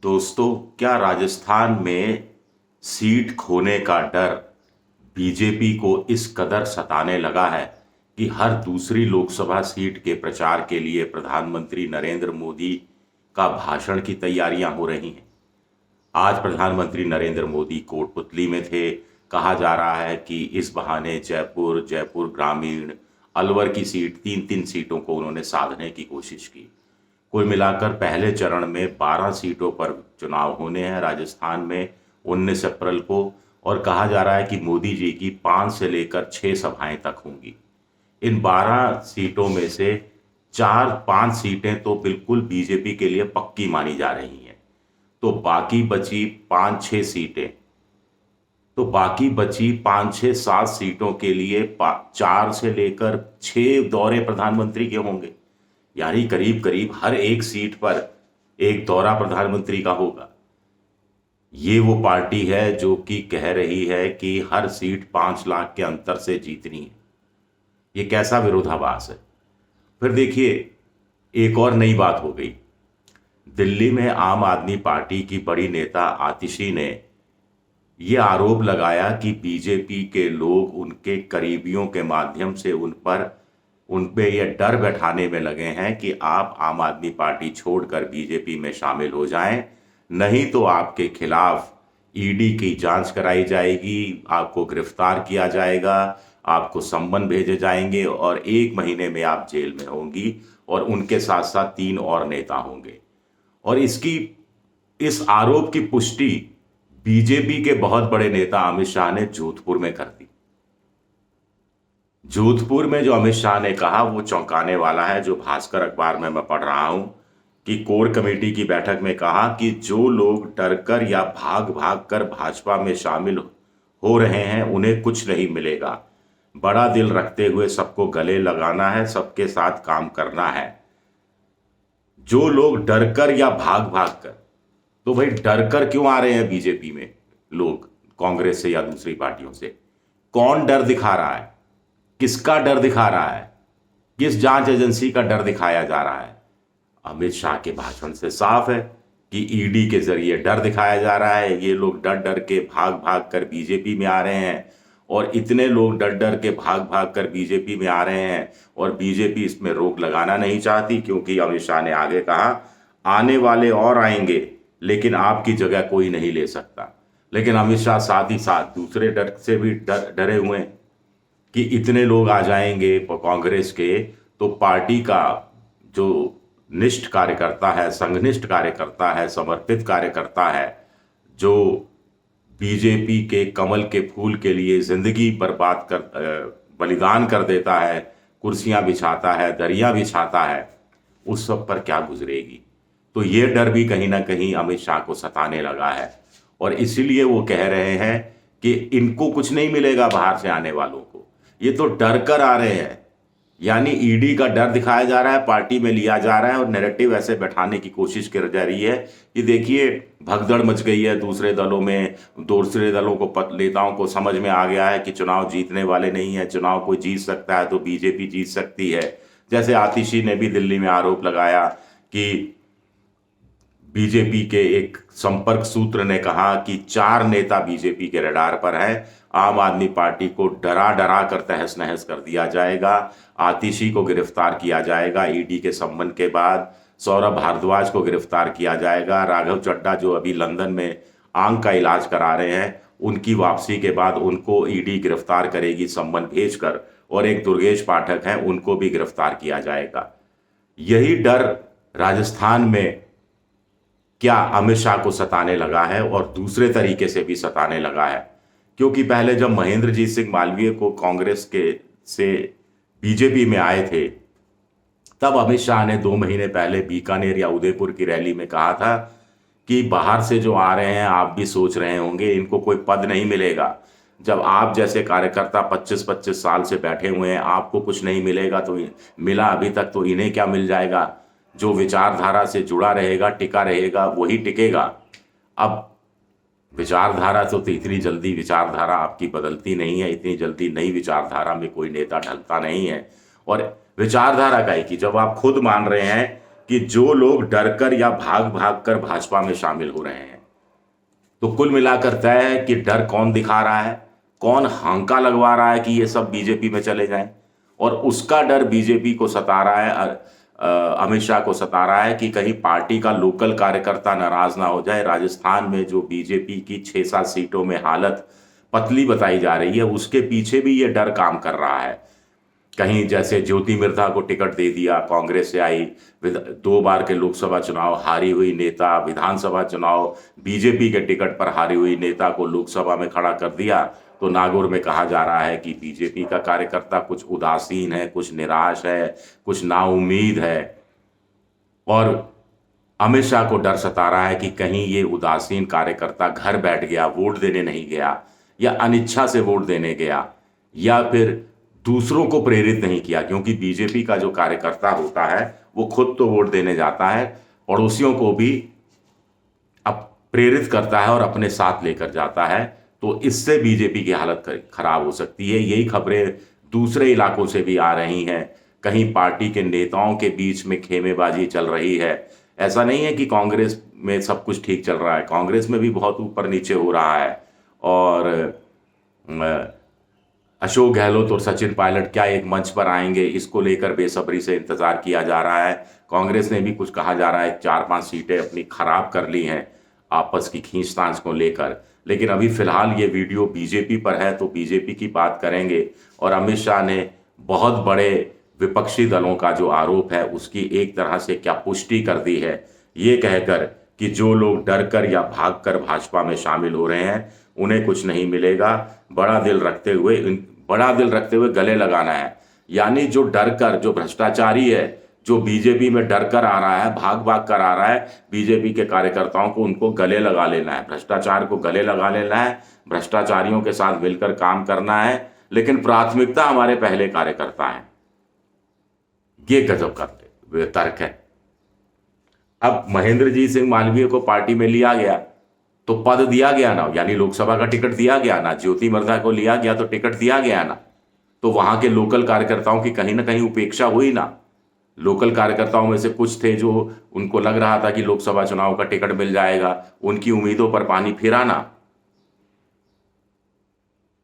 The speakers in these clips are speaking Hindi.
दोस्तों, क्या राजस्थान में सीट खोने का डर बीजेपी को इस कदर सताने लगा है कि हर दूसरी लोकसभा सीट के प्रचार के लिए प्रधानमंत्री नरेंद्र मोदी का भाषण की तैयारियां हो रही हैं। आज प्रधानमंत्री नरेंद्र मोदी कोटपुतली में थे। कहा जा रहा है कि इस बहाने जयपुर, जयपुर ग्रामीण, अलवर की सीट, तीन तीन सीटों को उन्होंने साधने की कोशिश की। कुल मिलाकर पहले चरण में 12 सीटों पर चुनाव होने हैं राजस्थान में 19 अप्रैल को। और कहा जा रहा है कि मोदी जी की 5 से लेकर 6 सभाएं तक होंगी। इन 12 सीटों में से 4-5 सीटें तो बिल्कुल बीजेपी के लिए पक्की मानी जा रही हैं। तो बाकी बची 5-6 सीटें, तो बाकी बची 5-6-7 सीटों के लिए 4 से लेकर 6 दौरे प्रधानमंत्री के होंगे। यानी करीब करीब हर एक सीट पर एक दौरा प्रधानमंत्री का होगा। ये वो पार्टी है जो कि कह रही है कि हर सीट 5 लाख के अंतर से जीतनी है। ये कैसा विरोधाभास है। फिर देखिए, एक और नई बात हो गई। दिल्ली में आम आदमी पार्टी की बड़ी नेता आतिशी ने ये आरोप लगाया कि बीजेपी के लोग उनके करीबियों के माध्यम से उन पे ये डर बैठाने में लगे हैं कि आप आम आदमी पार्टी छोड़कर बीजेपी में शामिल हो जाएं, नहीं तो आपके खिलाफ ईडी की जांच कराई जाएगी, आपको गिरफ्तार किया जाएगा, आपको सम्मन भेजे जाएंगे और 1 महीने में आप जेल में होंगी। और उनके साथ साथ 3 और नेता होंगे। और इस आरोप की पुष्टि बीजेपी के बहुत बड़े नेता अमित शाह ने जोधपुर में कर दी। जोधपुर में जो अमित शाह ने कहा वो चौंकाने वाला है। जो भास्कर अखबार में मैं पढ़ रहा हूं कि कोर कमेटी की बैठक में कहा कि जो लोग डरकर या भाग भाग कर भाजपा में शामिल हो रहे हैं उन्हें कुछ नहीं मिलेगा। बड़ा दिल रखते हुए सबको गले लगाना है, सबके साथ काम करना है। जो लोग डरकर या भाग भाग कर, तो भाई डरकर क्यों आ रहे हैं बीजेपी में लोग, कांग्रेस से या दूसरी पार्टियों से? कौन डर दिखा रहा है? किसका डर दिखा रहा है? किस जांच एजेंसी का डर दिखाया जा रहा है? अमित शाह के भाषण से साफ है कि ईडी के जरिए डर दिखाया जा रहा है। ये लोग डर डर के भाग भाग कर बीजेपी में आ रहे हैं। और इतने लोग डर डर के भाग भाग कर बीजेपी में आ रहे हैं और बीजेपी इसमें रोक लगाना नहीं चाहती, क्योंकि अमित शाह ने आगे कहा आने वाले और आएंगे लेकिन आपकी जगह कोई नहीं ले सकता। लेकिन अमित शाह साथ ही साथ दूसरे डर से भी डरे हुए हैं कि इतने लोग आ जाएंगे कांग्रेस के, तो पार्टी का जो निष्ठ कार्यकर्ता है, संघनिष्ठ कार्यकर्ता है, समर्पित कार्यकर्ता है, जो बीजेपी के कमल के फूल के लिए जिंदगी बलिदान कर देता है, कुर्सियां बिछाता है, दरिया बिछाता है, उस सब पर क्या गुजरेगी। तो ये डर भी कहीं ना कहीं अमित शाह को सताने लगा है। और इसीलिए वो कह रहे हैं कि इनको कुछ नहीं मिलेगा बाहर से आने वालों को, ये तो डर कर आ रहे हैं। यानी ईडी का डर दिखाया जा रहा है, पार्टी में लिया जा रहा है और नैरेटिव ऐसे बैठाने की कोशिश की जा रही है कि देखिए भगदड़ मच गई है दूसरे दलों में। दूसरे दलों को, नेताओं को समझ में आ गया है कि चुनाव जीतने वाले नहीं है, चुनाव कोई जीत सकता है तो बीजेपी जीत सकती है। जैसे आतिशी ने भी दिल्ली में आरोप लगाया कि बीजेपी के एक संपर्क सूत्र ने कहा कि 4 नेता बीजेपी के रडार पर हैं। आम आदमी पार्टी को डरा डरा कर तहस नहस कर दिया जाएगा। आतिशी को गिरफ्तार किया जाएगा ईडी के सम्मन के बाद। सौरभ भारद्वाज को गिरफ्तार किया जाएगा। राघव चड्ढा जो अभी लंदन में आंख का इलाज करा रहे हैं, उनकी वापसी के बाद उनको ईडी गिरफ्तार करेगी सम्मन भेजकर। और एक दुर्गेश पाठक हैं, उनको भी गिरफ्तार किया जाएगा। यही डर राजस्थान में क्या अमित शाह को सताने लगा है और दूसरे तरीके से भी सताने लगा है। क्योंकि पहले जब महेंद्रजीत सिंह मालवीय को कांग्रेस के से बीजेपी में आए थे, तब अमित शाह ने 2 महीने पहले बीकानेर या उदयपुर की रैली में कहा था कि बाहर से जो आ रहे हैं, आप भी सोच रहे होंगे, इनको कोई पद नहीं मिलेगा। जब आप जैसे कार्यकर्ता 25-25 साल से बैठे हुए हैं, आपको कुछ नहीं मिलेगा तो मिला अभी तक, तो इन्हें क्या मिल जाएगा। जो विचारधारा से जुड़ा रहेगा, टिका रहेगा, वही टिकेगा। अब विचारधारा तो इतनी जल्दी विचारधारा आपकी बदलती नहीं है, इतनी जल्दी नई विचारधारा में कोई नेता ढलता नहीं है। और विचारधारा का है कि जब आप खुद मान रहे हैं कि जो लोग डरकर या भाग भाग कर भाजपा में शामिल हो रहे हैं। तो कुल मिलाकर तय है कि डर कौन दिखा रहा है, कौन हांका लगवा रहा है कि ये सब बीजेपी में चले जाएं, और उसका डर बीजेपी को सता रहा है, अमित शाह को सता रहा है कि कहीं पार्टी का लोकल कार्यकर्ता नाराज ना हो जाए। राजस्थान में जो बीजेपी की 6-7 सीटों में हालत पतली बताई जा रही है, उसके पीछे भी ये डर काम कर रहा है। कहीं जैसे ज्योति मिर्धा को टिकट दे दिया, कांग्रेस से आई, 2 बार के लोकसभा चुनाव हारी हुई नेता, विधानसभा चुनाव बीजेपी के टिकट पर हारी हुई नेता को लोकसभा में खड़ा कर दिया। तो नागौर में कहा जा रहा है कि बीजेपी का कार्यकर्ता कुछ उदासीन है, कुछ निराश है, कुछ नाउम्मीद है, और अमित शाह को डर सता रहा है कि कहीं ये उदासीन कार्यकर्ता घर बैठ गया, वोट देने नहीं गया, या अनिच्छा से वोट देने गया, या फिर दूसरों को प्रेरित नहीं किया। क्योंकि बीजेपी का जो कार्यकर्ता होता है वो खुद तो वोट देने जाता है, पड़ोसियों को भी अब प्रेरित करता है और अपने साथ लेकर जाता है। तो इससे बीजेपी की हालत खराब हो सकती है। यही खबरें दूसरे इलाकों से भी आ रही हैं। कहीं पार्टी के नेताओं के बीच में खेमेबाजी चल रही है। ऐसा नहीं है कि कांग्रेस में सब कुछ ठीक चल रहा है, कांग्रेस में भी बहुत ऊपर नीचे हो रहा है। और अशोक गहलोत और सचिन पायलट क्या एक मंच पर आएंगे, इसको लेकर बेसब्री से इंतजार किया जा रहा है। कांग्रेस ने भी कुछ कहा जा रहा है, 4-5 सीटें अपनी खराब कर ली हैं आपस की खींचतान को लेकर। लेकिन अभी फिलहाल ये वीडियो बीजेपी पर है, तो बीजेपी की बात करेंगे। और अमित शाह ने बहुत बड़े विपक्षी दलों का जो आरोप है उसकी एक तरह से क्या पुष्टि कर दी है, ये कहकर कि जो लोग डरकर या भागकर भाजपा में शामिल हो रहे हैं उन्हें कुछ नहीं मिलेगा। बड़ा दिल रखते हुए गले लगाना है। यानी जो डरकर, जो भ्रष्टाचारी है, जो बीजेपी में डरकर आ रहा है, भाग भाग कर आ रहा है, बीजेपी के कार्यकर्ताओं को उनको गले लगा लेना है, भ्रष्टाचार को गले लगा लेना है, भ्रष्टाचारियों के साथ मिलकर काम करना है। लेकिन प्राथमिकता हमारे पहले कार्यकर्ता है। ये गजब का तर्क है। अब महेंद्रजीत सिंह मालवीय को पार्टी में लिया गया तो पद दिया गया ना, यानी लोकसभा का टिकट दिया गया ना। ज्योति मिर्धा को लिया गया तो टिकट दिया गया ना। तो वहां के लोकल कार्यकर्ताओं की कहीं ना कहीं उपेक्षा हुई ना। लोकल कार्यकर्ताओं में से कुछ थे जो उनको लग रहा था कि लोकसभा चुनाव का टिकट मिल जाएगा, उनकी उम्मीदों पर पानी फिरा ना।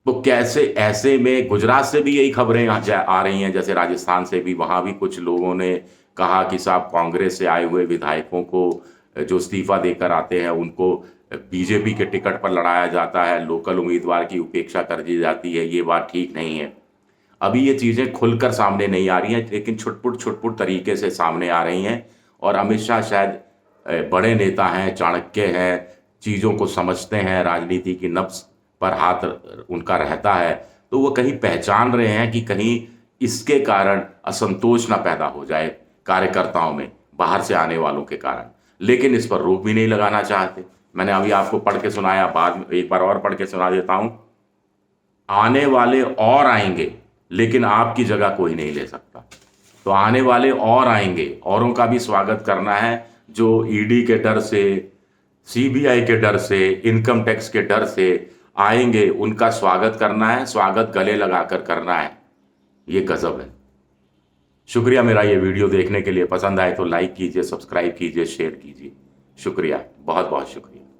तो कैसे ऐसे में गुजरात से भी यही खबरें आ रही हैं, जैसे राजस्थान से भी, वहां भी कुछ लोगों ने कहा कि साहब कांग्रेस से आए हुए विधायकों को जो इस्तीफा देकर आते हैं उनको बीजेपी के टिकट पर लड़ाया जाता है, लोकल उम्मीदवार की उपेक्षा कर दी जाती है। ये बात ठीक नहीं है। अभी ये चीज़ें खुलकर सामने नहीं आ रही हैं, लेकिन छुटपुट तरीके से सामने आ रही हैं। और अमित शाह शायद बड़े नेता हैं, चाणक्य हैं, चीज़ों को समझते हैं, राजनीति की नब्ज पर हाथ उनका रहता है। तो वो कहीं पहचान रहे हैं कि कहीं इसके कारण असंतोष ना पैदा हो जाए कार्यकर्ताओं में, बाहर से आने वालों के कारण। लेकिन इस पर रोक भी नहीं लगाना चाहते। मैंने अभी आपको पढ़ के सुनाया, बाद में एक बार और पढ़ के सुना देता हूं। आने वाले और आएंगे, लेकिन आपकी जगह कोई नहीं ले सकता। तो आने वाले और आएंगे, औरों का भी स्वागत करना है। जो ईडी के डर से, सीबीआई के डर से, इनकम टैक्स के डर से आएंगे, उनका स्वागत करना है, स्वागत गले लगाकर करना है। ये गजब है। शुक्रिया मेरा ये वीडियो देखने के लिए। पसंद आए तो लाइक कीजिए, सब्सक्राइब कीजिए, शेयर कीजिए। शुक्रिया, बहुत बहुत शुक्रिया।